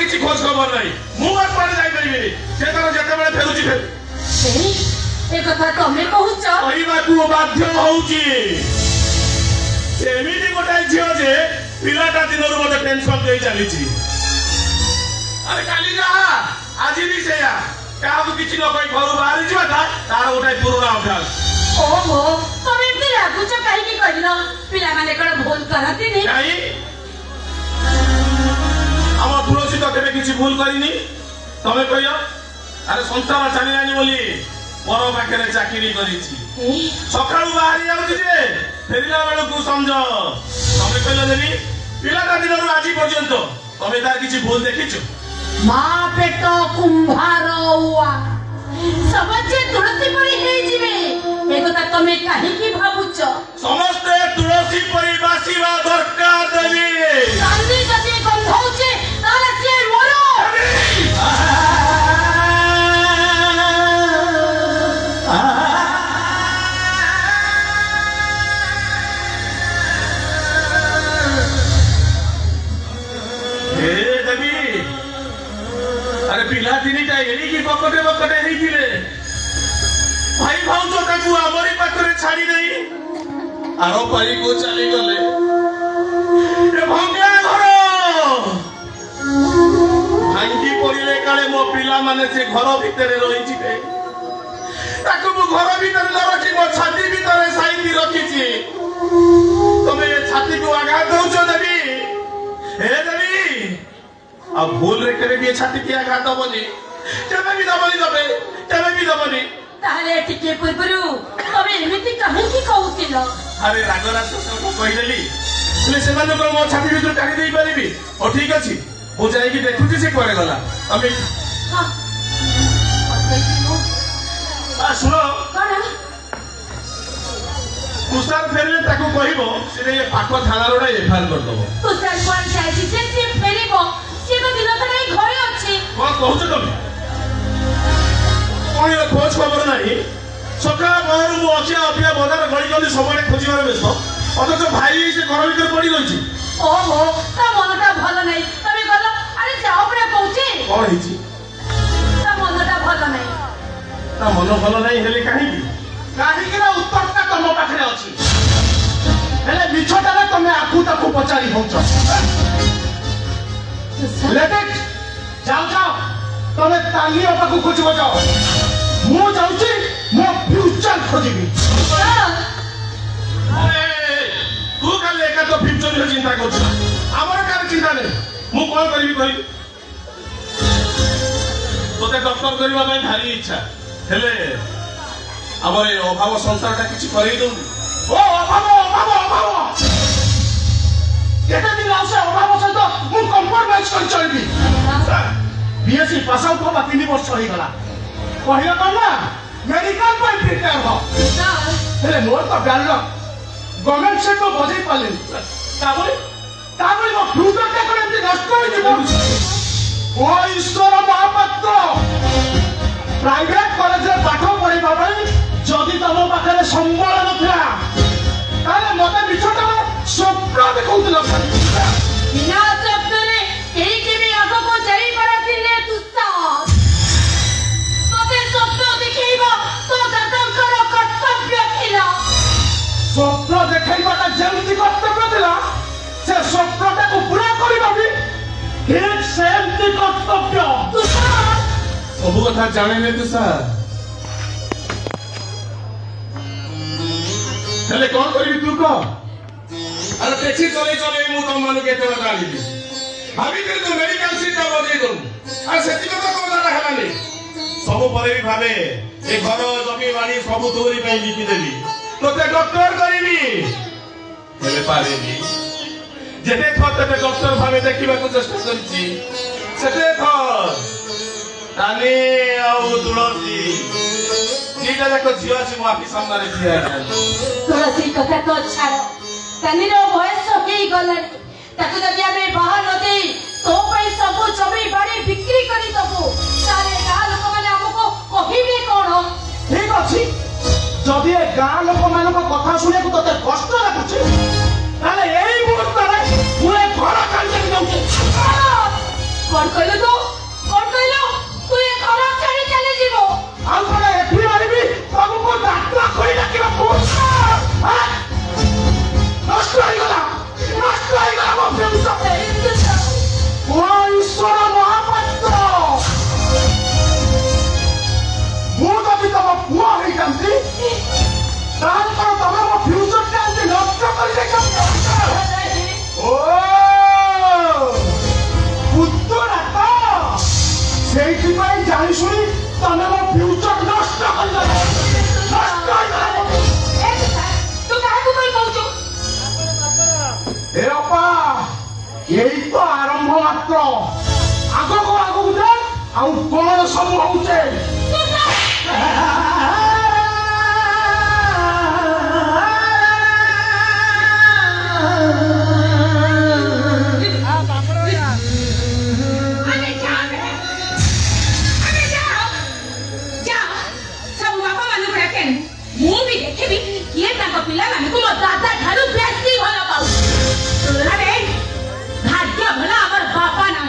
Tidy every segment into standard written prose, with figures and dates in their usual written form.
किसी खोज खबर नहीं मु बात पर जाई परिबे से तार जते बेले फेरुची फेर ए कथा तमे कहूछ कहबा को बाध्य होउची एमिति गोटाई झियो जे पिलाटा दिनरु मते टेंशन देई चलीची अरे काली जा आज भी सेया काहू किछि न कहि घर बाहर जिबाटा तार गोटाई पुराना अभ्यास ओहो तमे एमती लागुछ काहे की कहिनो पिला माने कोन भूल करती नहीं काई हम तुलसी तो केबे किछि भूल करिनी तमे कहियो अरे संसार चलिलानी बोली पर पाखरे चाकरी करिछि सकाळु बाहरी आउछि जे फेरिला बेलु को समझ तमे कहिलो देबी पिलाटा दिनरु आज पर्यंत तमे तार किछि भूल देखिछु मां पेट कुंभार हुआ समझे तुलसी परी हे जिवे एकता तमे काहे की भाबुछ समस्त तुलसी परी बासीवा दरकार देबी चांदी जदी गंधौचे ताले से मोरो पिला दिनीटा एली की बकटे बकटे हेइथिले भाई भाउज ताकू हमरी पाखरे छाड़ी देई आरो पाई को चली गले ए भंगा घर भांगी पड़िले काले मो पिला माने से घर भितरे रही छिबे ताकू मो घर भितरे न रखी मो छाती भितरे साइती रखिछि तमे छाती को आघात दउछो देबी हे देबी अब भूल रे करे भी छाती की आघात दबनी तबे भी दबनी ताले टिके पुरपुरु तबे एमिति काहे की कहउतिलो अरे रागराज सब कहिलेली ले से माने को मो छाती भीतर टाकी देई परिबी ओ ठीक अछि ओ जाई की देखुची से करे गला अबे हां आ सुनो कोन तुसार फेरले ताकू कहिबो से ये पाको थाना रोडा एफआर कर दबो तुसार कोन जाई से फेरिबो से तो दिन तक नहीं घरे अछि कोन कहउछ तमे कोन खोज खबर नहीं सका बाहर मु अखिया अपिया बाजार गली गली सबने खोजिबार बेस अथच भाई से घर भीतर पड़ी रहिछि ओहो ता मनटा भल नहीं तमे गलो अरे जाओ परे कहउछि कोन हिछि ता मनटा भल नहीं ता मन भल नहीं हेले काहे की ना उत्तरटा तम पाखरे अछि हेले मिछटारे तमे आखु ताकू पचारी होउछ लेटेक जाओ जाओ तमे ताली पाखु खोजबो जाओ मु जाउची मो फ्यूचर खोजिबी अरे तू काले एका तो फ्यूचर रे चिंता करछ हमर कार चिंता नै मु कोन करबी कहि तोते डॉक्टर करबा में भारी इच्छा हेले हमर अभाव संसारटा किछि करई दउ ओ अभाव केते दिन आउसे अभाव से तो मु कॉम्प्रोमाइज कर चलबी बीएससी पास आउट होबा 3 वर्ष होई गला कहियो त ना मेडिकल पर प्रिपेयर हो हेले मोर तो ब्यालो गवर्नमेंट से तो बजै पाले ताबले मो फ्यूचर के करे एमती नष्ट होई दिबो ओ ईश्वर महापात्र प्राइवेट कॉलेज रे पाठ पढिबा पई जदी तम पाखरे संबल नथिला ताले मते बिछटा स्वप्न देखौतिल बिना स्वप्न रे केही केबे आगो को जाई परथिले तुस्ता तोते स्वप्न देखैबा तो दादंकर कर्तव्य थिला स्वप्न देखैबाटा जेमति कर्तव्य थिला से स्वप्नटा को पूरा करिबा भी ठीक सेमति कर्तव्य तुस्ता सब कथा जाने ने तुस्ता हेले कोन करबी तू को अरे टैक्सी चले चले मु तुम मानु केते बता आली भाभी कर तो मेडिकल सीट बजे दो आ सेति को तो दादा हलानी सब परे भी भाबे ए घर जमी बाड़ी सब तोरी पई बिकी देबी तोते डॉक्टर करिबी हेले पारेबी जेते थते डॉक्टर भाबे देखिबा को चेष्टा करछि सेते थ ताने आउ तुलसी जीटा देखो झियो अछि मो आफी सामने रे ठिया तुलसी कथा तो छाड़ो तनिरो बयस हेई गलानी ताकू जदी आमे बाहर नदी तो पई सब जमी बाड़ी बिक्री करी दबो सारे गां लोक माने हमको कहिबे कोन ठीक अछि जदी ए गां लोक मानको कथा सुने को तते कष्ट लागुछि ताले एई मुहूर्त रे पुरे घर कांटे जाउछि कौन कहलो तू ये घर छाड़ी चले जीवो हम कोना एठी मारिबी तुमको डाक्टर खोई डाकिबा कोस नष्ट होइगला मो प्रेमसा ओ ईश्वर महापात्र मो जदि तम पुआ होई जांती ताल पर तमे मो फ्यूचर कांती नष्ट करि देखम ओ पुत्रा तो सेठी पाई जाई सुनी तमे मो फ्यूचर नष्ट करि तू काहे को कोई कहू ए अपा यही तो आरंभ मात्र आगो दे आउ कौन सब होउचे पिला को दादा ठारू बेसी भला पाऊ अरे भाग्य भला हमर बापा ना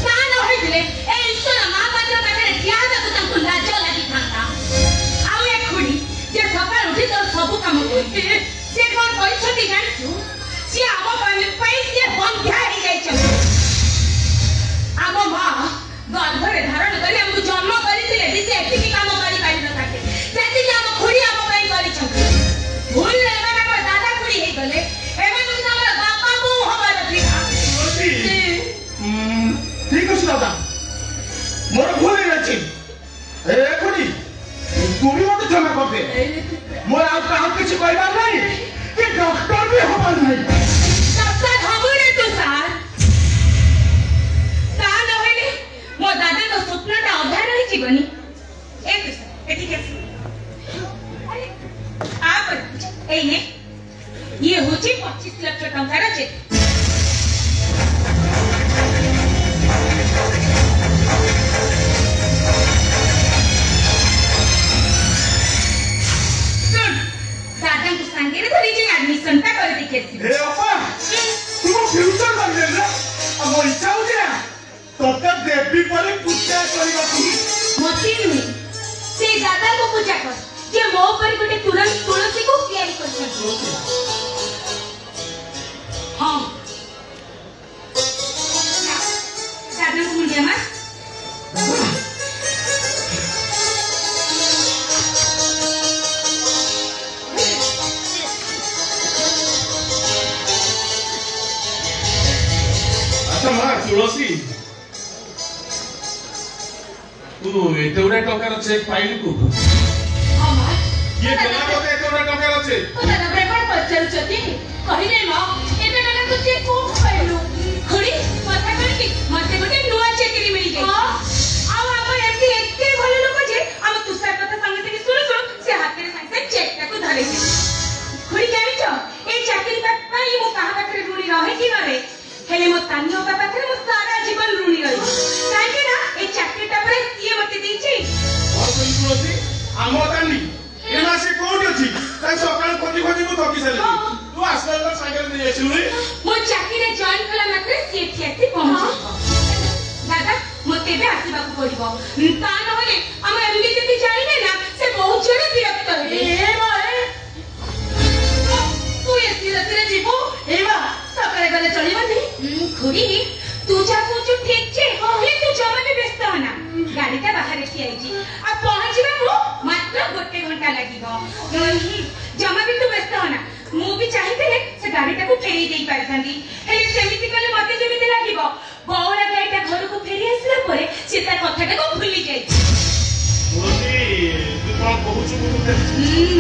कान होइले ए ईश्वर महापात्र पाखे ध्यान को तंकु लाज लागि थांता आउ एक खुडी जे सकाळ उठी तो सब काम करते से कोन परिछति जानछु से आम पैसे बंध्या ही जाई छ आम मां गर्भरे धारण करी हमको जन्म करिथिले भी से एठी काम करि पारि न थाके जति जे आम खुडी आम पई करि छ भूल एमाने को दादा खुडी हे गले एमाने को हमर बापा को हमार थिका ठीक अछि दादा मोर भूल हे अछि ए खुडी तुमी मते क्षमा कर दे मोर आ कहा किछ कहबा नहीं कि डॉक्टर भी होबा नहीं डॉक्टर हमरे तो सर ता न होइले मो दादा तो स्वप्नटा अधा रही जीवनी एक एठी के आप एने ये होची 25 लाख टंकार चेक सुन दादा को संगे धरी जे एडमिशन ता कर दिखेसी ए अपा तुम फ्यूचर कर दे ना अब इच्छा हो गया तब देवी पर पूजा करिबा मती नहीं से दादा को पूजा कर जे मो पर गोटे तुरंत तुलसी को तैयारी कर हां दादा को मुझे मत अच्छा मां तुलसी तू एते उडा टंकार चेक पाइलु को हां मां ये देला को एते उडा टंकार छे तो दादा ब्रेकअप पचल छथि कहिने मां एते टका तो चेक को पाइलु खड़ी माथा करके मते गोटे नुआ चेकरी मिल गई आ हम एते भले लोक जे हम तुसार कथा संगे से सुन से हाथ रे संगे चेक को धरे खड़ी जानि छ ए चाकरी पाई मो कहा पाखरे ऋणी रहे कि न रे हेले मो तानी ओका पाखरे मो सारा जीवन ऋणी रही काहे ना ए चाकरीटा पर सिए मते देछि और कोई तुलसी आमो तानी ए मासे कोठी अछि ताई सकाळ खोजी खोजी मु थकी सले तू आसला साइकेल दे आछलु रे मो चाकरी रे जॉइन कला मात्रे सीएटी आसी पहुंची दादा मते बे आसीबा को पड़िबो ता न होले हम एमडी जति जाइने ना से बहुत जोरे विरक्त हेबे ए माए तू एती रात्रे जीवो ए बा सकाळे गले चलिबनी खुडी तू जा पूछू ठीक छे हे तू जमा भी व्यस्त होना गाड़ीटा बाहर थी आइजी आ पहुंचबे मु मात्र गोटे घंटा लागिबो जमा भी तू व्यस्त होना मु भी चाहिए से गाड़ीटा को फेरी देई पारथांदी हेले सेमिति कले मते जेमिति लागिबो बौला गाड़ीटा घर को फेरी आसला परे से ता कथाटा को भूली जाई तुलसी तू कोन कहूछु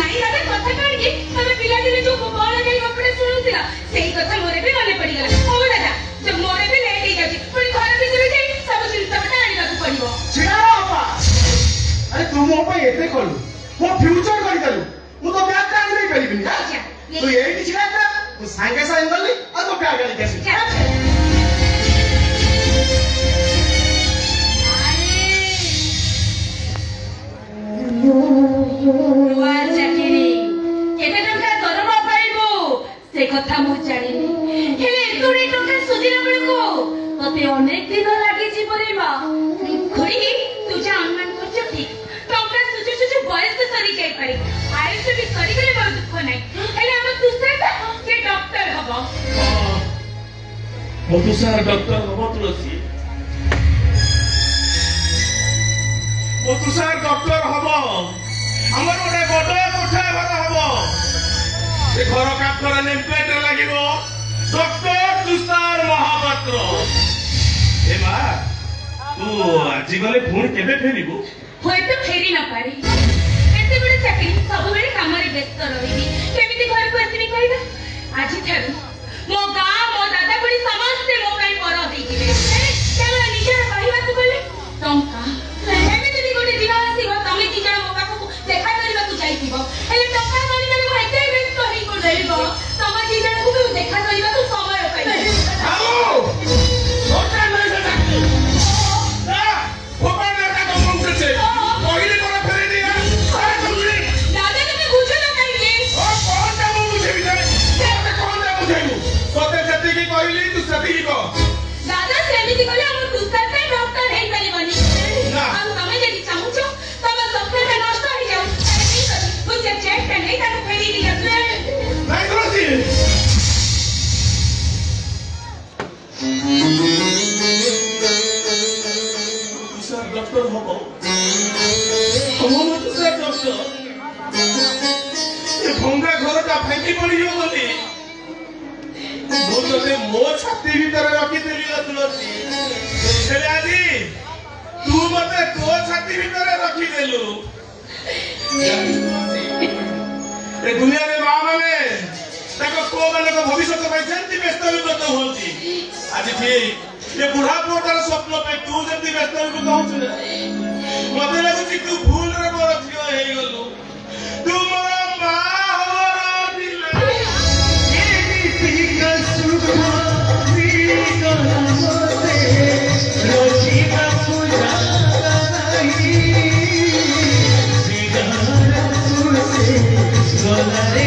नहीं दादा कथा काढी तमे पिला दिने जो बौला गाड़ी कपड़े सुनुतिला सेही कथा मोरे भी मने पड़ी गला ओ दादा जब मोरे भी लेट ही जाची पुणी घर भीतर जाई सब चिंता बटा आनिबा को पड़िबो छिड़ा बापा अरे तू मो पे एते कलु मो फ्यूचर करि देलु मु तो ब्याग काढ नहीं परिबिनी तू यही किछ ना तू सांगे सांगे गली आ तो ब्याग गाड़ी कैसे नुआ चाकरी केते टका दरमा पाइबो से कथा मु जानिनी हेले 1 टका सुदिना बेलको तते अनेक दिन लागि तुषार डॉक्टर हम तुलसी तुषार डॉक्टर हम आमर गोटे बड़ कोठा घर हम से घर काठर नेम प्लेट लगे डॉक्टर तुषार महापात्र ए माँ तू आज गले पुणी केबे फेरिबु होय तो फेरी न पारी एते बड़े चाकरी सब बेले काम रे व्यस्त रहिबी केमिति घर को आसीबी कहबा आज थारु मो गाँ मो दादा बड़ी समस्त मो ପାଇଁ पर ଦେଇଥିଲେ କେବଳ ନିଜର କହିବାକୁ ଗଲେ ଟଙ୍କା ଏମିତି ବି ଗୋଟେ ଦିନ ଆସିବ ତମେ ଦି ଜଣ ମୋ ପାଖକୁ ଦେଖା କରିବାକୁ ଯାଇଥିବ ହେଲେ ଟଙ୍କା ମାରିବାରେ ମୁଁ ଏତେ ବ୍ୟସ୍ତ ହେଇ ପଡିବ ତମ ଦି ଜଣକୁ ବି ଦେଖା କରିବାକୁ ସମୟ ପାଇବି आओ छोटा नहीं से चाकरी ना भोपाल में का कम से छे पहिले कोन फेरि दिया अरे तुमनी दादा तमे बुझो ना काहे ओ कौन ता मु बुझे भी जाने ते कौन ता बुझाइबु तोते जति की कहली तू सती की कह दादा सेमिति कहले हम तुषार से डॉक्टर हेई परिबनी ना। हम तमे जदी चाहूछो तम सपना नष्ट हो जाऊ नहीं करी तू चेक कर नहीं ताको फेरी दिया नहीं तुलसी तुषार डॉक्टर हो हम तुषार डॉक्टर ये भंगा घर का फेंकी पड़ियो बोली मो तते मो छाती भीतर रखी देली तुलसी हेले आजी तू मते तो छाती भीतर रखी देलु ए दुनिया रे मां माने ताको को माने को भविष्य पाई सेंति व्यस्त विगत होंती आज ठीक ये बुढ़ा पोटार स्वप्न पे तू जल्दी व्यस्त विगत होछ ना मते लागुची तू भूल रे मोर थियो हेई गलु तू मोर मां हमर दिल Go